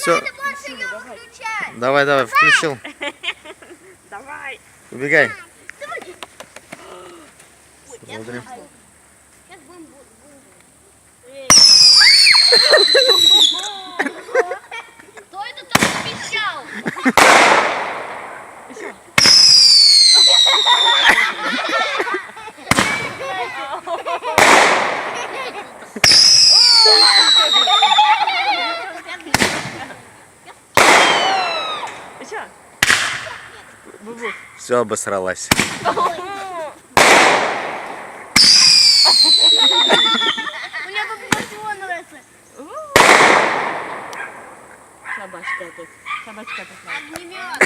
Все. Больше не включай. Давай, давай, включил. Давай. Убегай. Смотрим. Сейчас будем. Кто это так пищал? Еще. Бубу. Все, обосралась. У меня тут всего нравится. Собачка тут. Собачка тут. Огнемет.